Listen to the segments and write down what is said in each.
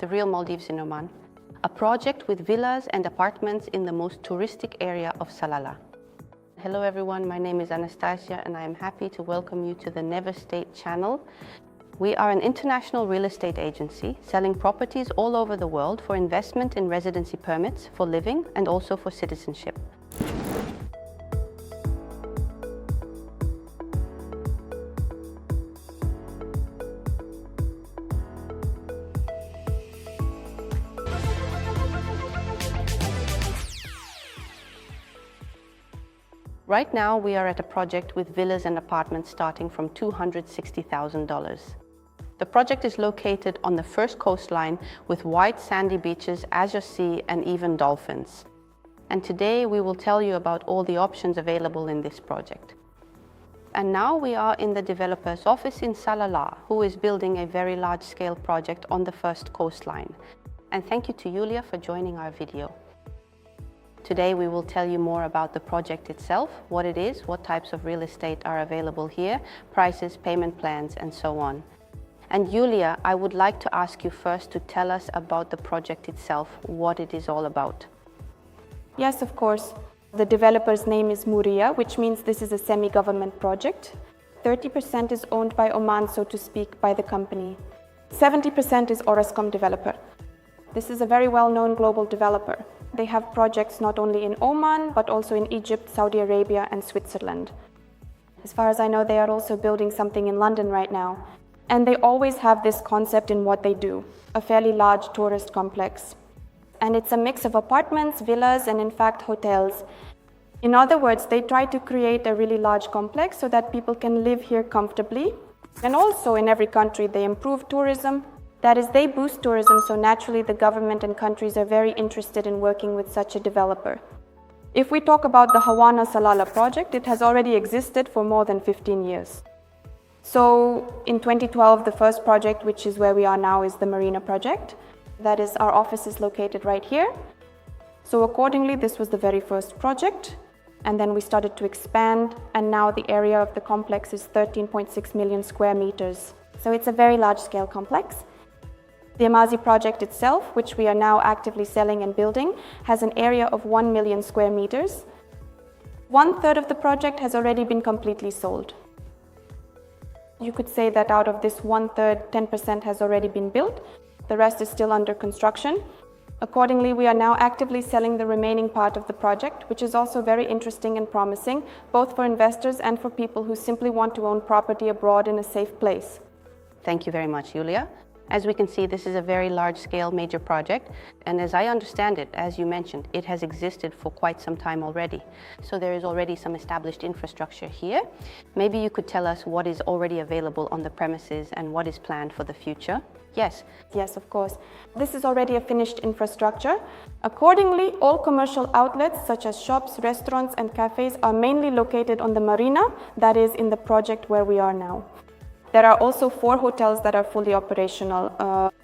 the real Maldives in Oman, a project with villas and apartments in the most touristic area of Salalah. Hello everyone, my name is Anastasia and I am happy to welcome you to the Never State channel. We are an international real estate agency selling properties all over the world for investment in residency permits, for living and also for citizenship. Right now, we are at a project with villas and apartments starting from $260,000. The project is located on the first coastline with white sandy beaches, azure sea, and even dolphins. And today we will tell you about all the options available in this project. And now we are in the developer's office in Salalah, who is building a very large-scale project on the first coastline. And thank you to Julia for joining our video. Today we will tell you more about the project itself, what it is, what types of real estate are available here, prices, payment plans, and so on. And Julia, I would like to ask you first to tell us about the project itself, what it is all about. Yes, of course. The developer's name is Muria, which means this is a semi-government project. 30% is owned by Oman, so to speak, by the company. 70% is Orascom developer. This is a very well-known global developer. They have projects not only in Oman, but also in Egypt, Saudi Arabia, and Switzerland. As far as I know, they are also building something in London right now. And they always have this concept in what they do, a fairly large tourist complex. And it's a mix of apartments, villas, and in fact, hotels. In other words, they try to create a really large complex so that people can live here comfortably. And also in every country, they improve tourism. That is, they boost tourism, so naturally the government and countries are very interested in working with such a developer. If we talk about the Hawana Salalah project, it has already existed for more than 15 years. So in 2012, the first project, which is where we are now, is the Marina project. That is, our office is located right here. So accordingly, this was the very first project. And then we started to expand, and now the area of the complex is 13.6 million square meters. So it's a very large-scale complex. The Amazi project itself, which we are now actively selling and building, has an area of 1 million square meters. 1/3 of the project has already been completely sold. You could say that out of this 1/3, 10% has already been built. The rest is still under construction. Accordingly, we are now actively selling the remaining part of the project, which is also very interesting and promising, both for investors and for people who simply want to own property abroad in a safe place. Thank you very much, Julia. As we can see, this is a very large-scale major project, and as I understand it, as you mentioned, it has existed for quite some time already. So there is already some established infrastructure here. Maybe you could tell us what is already available on the premises and what is planned for the future. Yes? Yes, of course. This is already a finished infrastructure. Accordingly, all commercial outlets such as shops, restaurants, and cafes are mainly located on the marina, that is in the project where we are now. There are also 4 hotels that are fully operational,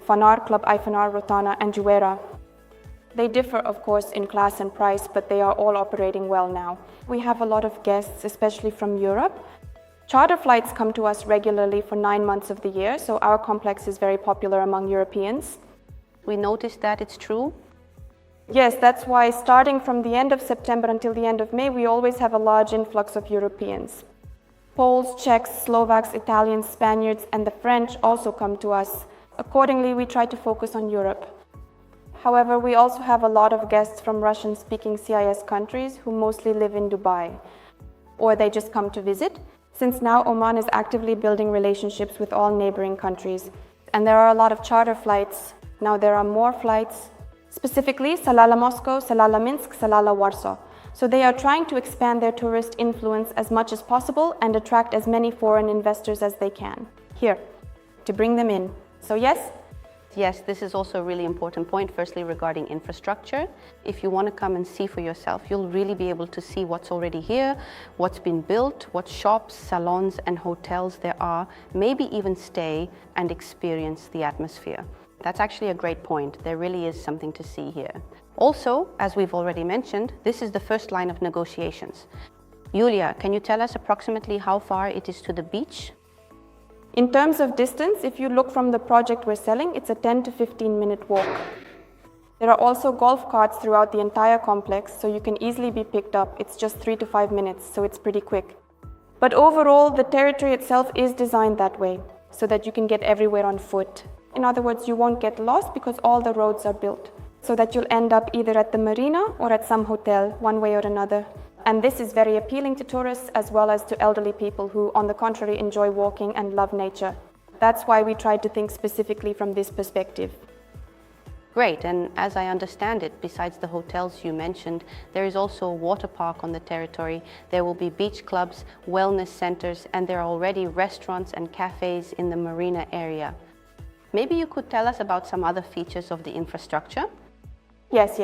Fanar, Club Ifanar, Rotana, and Juwaira. They differ, of course, in class and price, but they are all operating well now. We have a lot of guests, especially from Europe. Charter flights come to us regularly for 9 months of the year, so our complex is very popular among Europeans. We noticed that it's true. Yes, that's why starting from the end of September until the end of May, we always have a large influx of Europeans. Poles, Czechs, Slovaks, Italians, Spaniards, and the French also come to us. Accordingly, we try to focus on Europe. However, we also have a lot of guests from Russian-speaking CIS countries who mostly live in Dubai, or they just come to visit, since now Oman is actively building relationships with all neighboring countries. And there are a lot of charter flights. Now there are more flights, specifically Salalah Moscow, Salalah Minsk, Salalah Warsaw. So they are trying to expand their tourist influence as much as possible and attract as many foreign investors as they can here to bring them in. So yes? Yes, this is also a really important point, firstly regarding infrastructure. If you want to come and see for yourself, you'll really be able to see what's already here, what's been built, what shops, salons and hotels there are, maybe even stay and experience the atmosphere. That's actually a great point. There really is something to see here. Also, as we've already mentioned, this is the first line of negotiations. Julia, can you tell us approximately how far it is to the beach? In terms of distance, if you look from the project we're selling, it's a 10 to 15-minute walk. There are also golf carts throughout the entire complex, so you can easily be picked up. It's just 3 to 5 minutes, so it's pretty quick. But overall, the territory itself is designed that way, so that you can get everywhere on foot. In other words, you won't get lost because all the roads are built, so that you'll end up either at the marina or at some hotel, one way or another. And this is very appealing to tourists as well as to elderly people who, on the contrary, enjoy walking and love nature. That's why we tried to think specifically from this perspective. Great, and as I understand it, besides the hotels you mentioned, there is also a water park on the territory. There will be beach clubs, wellness centers, and there are already restaurants and cafes in the marina area. Maybe you could tell us about some other features of the infrastructure? Yes.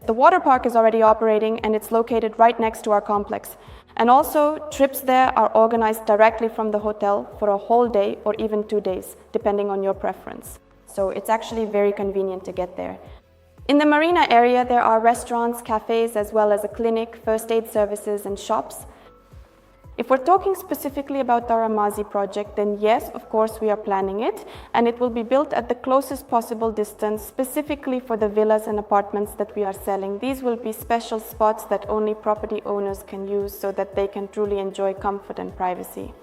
The water park is already operating and it's located right next to our complex. And also, trips there are organized directly from the hotel for a whole day or even 2 days, depending on your preference. So it's actually very convenient to get there. In the marina area, there are restaurants, cafes, as well as a clinic, first aid services, and shops. If we're talking specifically about the Ramazi project, then yes, of course, we are planning it, and it will be built at the closest possible distance, specifically for the villas and apartments that we are selling. These will be special spots that only property owners can use so that they can truly enjoy comfort and privacy.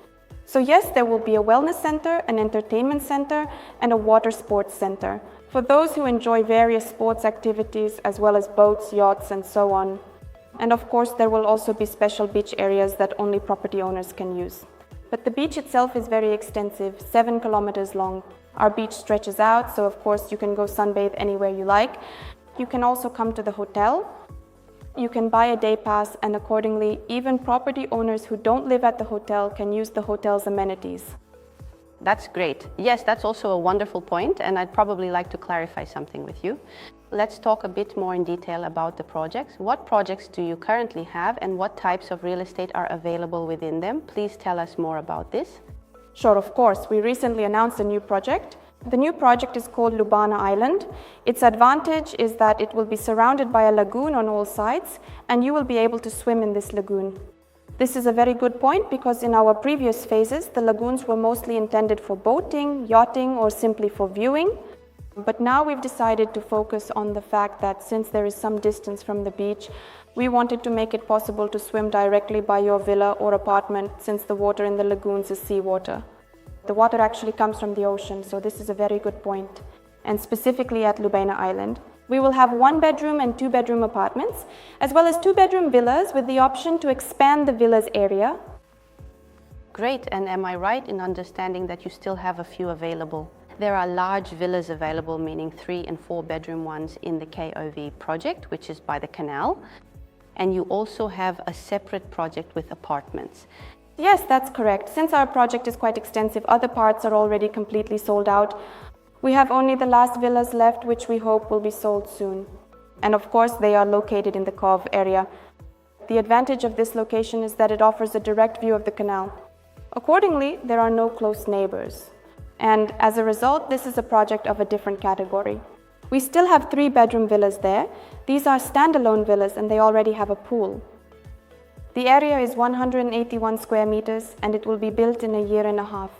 So yes, there will be a wellness center, an entertainment center, and a water sports center for those who enjoy various sports activities as well as boats, yachts, and so on. And of course, there will also be special beach areas that only property owners can use. But the beach itself is very extensive, 7 kilometers long. Our beach stretches out, so of course you can go sunbathe anywhere you like. You can also come to the hotel. You can buy a day pass, and accordingly, even property owners who don't live at the hotel can use the hotel's amenities. That's great. Yes, that's also a wonderful point, and I'd probably like to clarify something with you. Let's talk a bit more in detail about the projects. What projects do you currently have, and what types of real estate are available within them? Please tell us more about this. Sure, of course. We recently announced a new project. The new project is called Lubana Island. Its advantage is that it will be surrounded by a lagoon on all sides, and you will be able to swim in this lagoon. This is a very good point because in our previous phases, the lagoons were mostly intended for boating, yachting, or simply for viewing. But now we've decided to focus on the fact that since there is some distance from the beach, we wanted to make it possible to swim directly by your villa or apartment since the water in the lagoons is seawater. The water actually comes from the ocean, so this is a very good point. And specifically at Lubana Island, we will have 1-bedroom and 2-bedroom apartments, as well as 2-bedroom villas with the option to expand the villa's area. Great, and am I right in understanding that you still have a few available? There are large villas available, meaning 3- and 4-bedroom ones in the KOV project, which is by the canal. And you also have a separate project with apartments. Yes, that's correct. Since our project is quite extensive, other parts are already completely sold out. We have only the last villas left, which we hope will be sold soon. And of course, they are located in the Cove area. The advantage of this location is that it offers a direct view of the canal. Accordingly, there are no close neighbors. And as a result, this is a project of a different category. We still have 3-bedroom villas there. These are standalone villas and they already have a pool. The area is 181 square meters and it will be built in a year and a half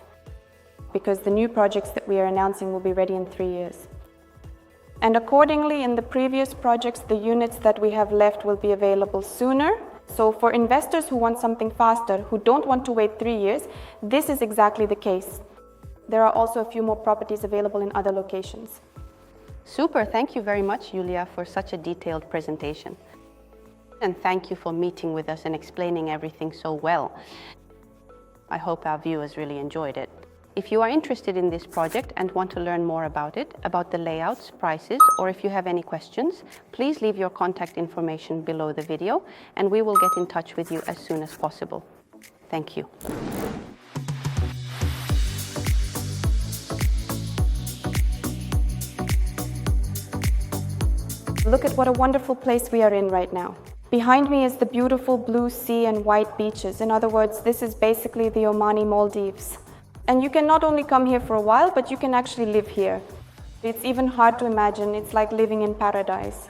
because the new projects that we are announcing will be ready in 3 years. And accordingly, in the previous projects, the units that we have left will be available sooner. So for investors who want something faster, who don't want to wait 3 years, this is exactly the case. There are also a few more properties available in other locations. Super, thank you very much, Julia, for such a detailed presentation. And thank you for meeting with us and explaining everything so well. I hope our viewers really enjoyed it. If you are interested in this project and want to learn more about it, about the layouts, prices, or if you have any questions, please leave your contact information below the video and we will get in touch with you as soon as possible. Thank you. Look at what a wonderful place we are in right now. Behind me is the beautiful blue sea and white beaches. In other words, this is basically the Omani Maldives. And you can not only come here for a while, but you can actually live here. It's even hard to imagine. It's like living in paradise.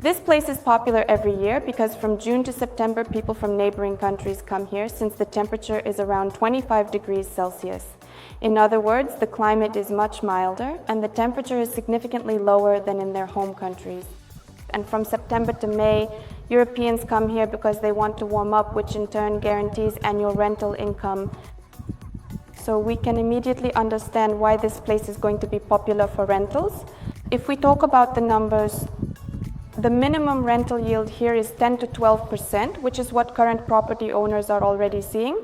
This place is popular every year because from June to September, people from neighboring countries come here since the temperature is around 25 degrees Celsius. In other words, the climate is much milder and the temperature is significantly lower than in their home countries. And from September to May, Europeans come here because they want to warm up, which in turn guarantees annual rental income. So we can immediately understand why this place is going to be popular for rentals. If we talk about the numbers, the minimum rental yield here is 10 to 12%, which is what current property owners are already seeing.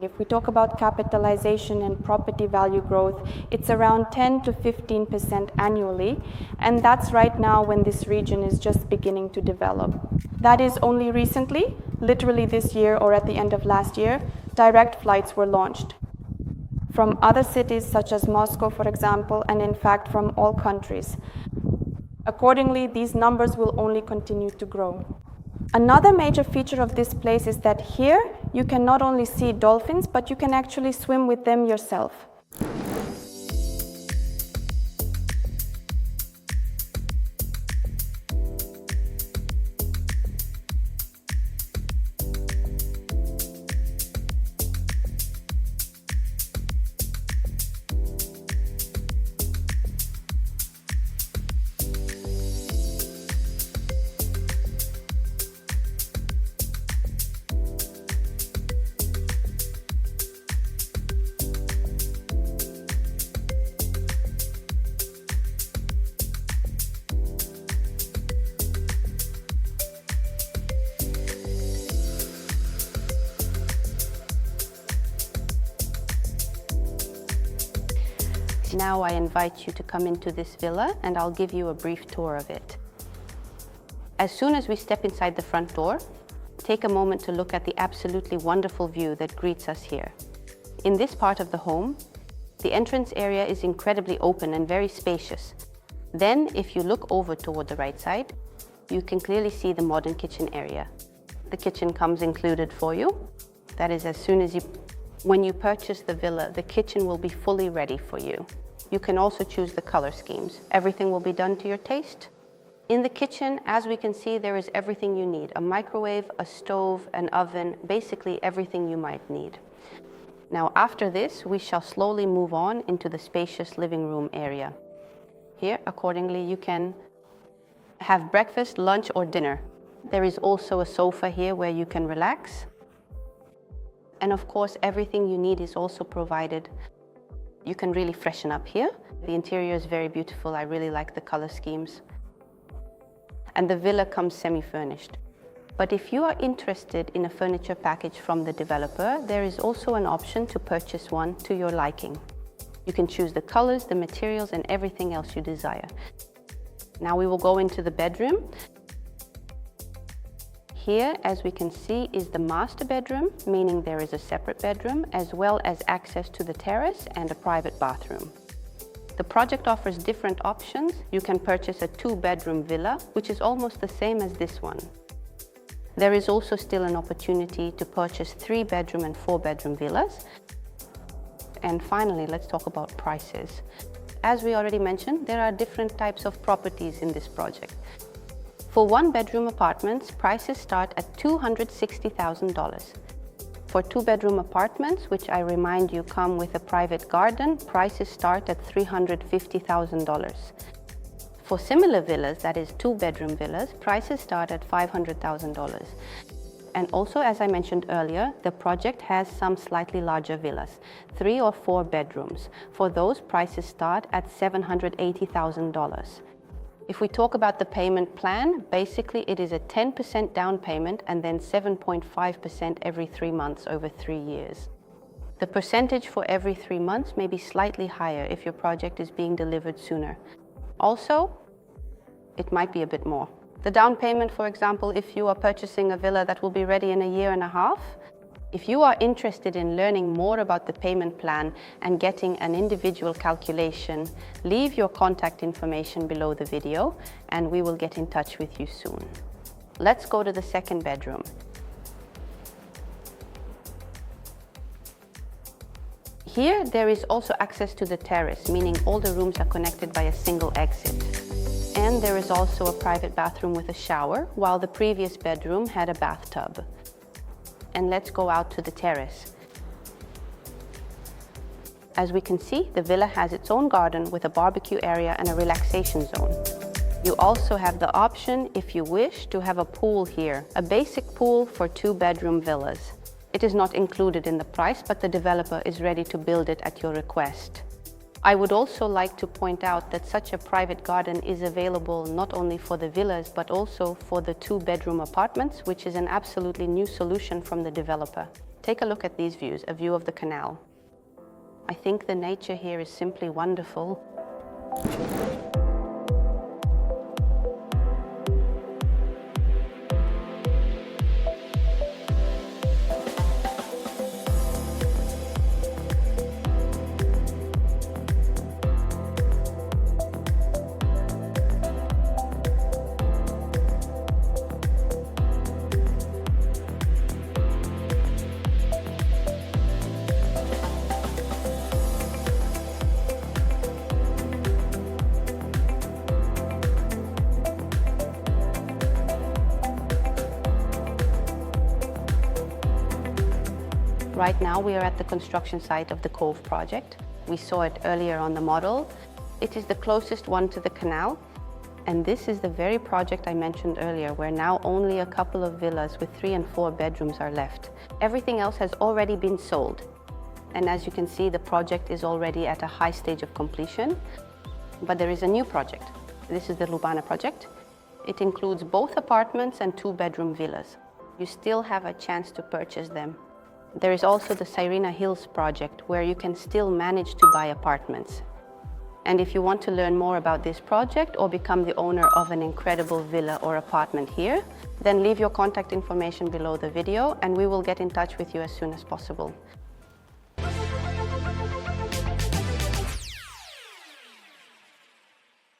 If we talk about capitalization and property value growth, it's around 10 to 15% annually, and that's right now when this region is just beginning to develop. That is only recently, literally this year or at the end of last year, direct flights were launched from other cities such as Moscow, for example, and in fact from all countries. Accordingly, these numbers will only continue to grow. Another major feature of this place is that here you can not only see dolphins, but you can actually swim with them yourself. Now I invite you to come into this villa and I'll give you a brief tour of it. As soon as we step inside the front door, take a moment to look at the absolutely wonderful view that greets us here. In this part of the home, the entrance area is incredibly open and very spacious. Then, if you look over toward the right side, you can clearly see the modern kitchen area. The kitchen comes included for you. That is, when you purchase the villa, the kitchen will be fully ready for you. You can also choose the color schemes. Everything will be done to your taste. In the kitchen, as we can see, there is everything you need. A microwave, a stove, an oven, basically everything you might need. Now, after this, we shall slowly move on into the spacious living room area. Here, accordingly, you can have breakfast, lunch, or dinner. There is also a sofa here where you can relax. And of course, everything you need is also provided. You can really freshen up here. The interior is very beautiful. I really like the color schemes. And the villa comes semi-furnished. But if you are interested in a furniture package from the developer, there is also an option to purchase one to your liking. You can choose the colors, the materials, and everything else you desire. Now we will go into the bedroom. Here, as we can see, is the master bedroom, meaning there is a separate bedroom, as well as access to the terrace and a private bathroom. The project offers different options. You can purchase a 2-bedroom villa, which is almost the same as this one. There is also still an opportunity to purchase 3-bedroom and 4-bedroom villas. And finally, let's talk about prices. As we already mentioned, there are different types of properties in this project. For 1-bedroom apartments, prices start at $260,000. For 2-bedroom apartments, which I remind you come with a private garden, prices start at $350,000. For similar villas, that is 2-bedroom villas, prices start at $500,000. And also, as I mentioned earlier, the project has some slightly larger villas, 3 or 4 bedrooms. For those, prices start at $780,000. If we talk about the payment plan, basically it is a 10% down payment and then 7.5% every 3 months over 3 years. The percentage for every 3 months may be slightly higher if your project is being delivered sooner. Also, it might be a bit more. The down payment, for example, if you are purchasing a villa that will be ready in a year and a half, if you are interested in learning more about the payment plan and getting an individual calculation, leave your contact information below the video and we will get in touch with you soon. Let's go to the 2nd bedroom. Here there is also access to the terrace, meaning all the rooms are connected by a single exit. And there is also a private bathroom with a shower, while the previous bedroom had a bathtub. And let's go out to the terrace. As we can see, the villa has its own garden with a barbecue area and a relaxation zone. You also have the option, if you wish, to have a pool here, a basic pool for 2-bedroom villas. It is not included in the price, but the developer is ready to build it at your request. I would also like to point out that such a private garden is available not only for the villas, but also for the 2-bedroom apartments, which is an absolutely new solution from the developer. Take a look at these views, a view of the canal. I think the nature here is simply wonderful. Right now we are at the construction site of the Cove project. We saw it earlier on the model. It is the closest one to the canal, and this is the very project I mentioned earlier, where now only a couple of villas with 3 and 4 bedrooms are left. Everything else has already been sold, and as you can see, the project is already at a high stage of completion. But there is a new project. This is the Lubana project. It includes both apartments and 2-bedroom villas. You still have a chance to purchase them. There is also the Sirena Hills project, where you can still manage to buy apartments. And if you want to learn more about this project or become the owner of an incredible villa or apartment here, then leave your contact information below the video and we will get in touch with you as soon as possible.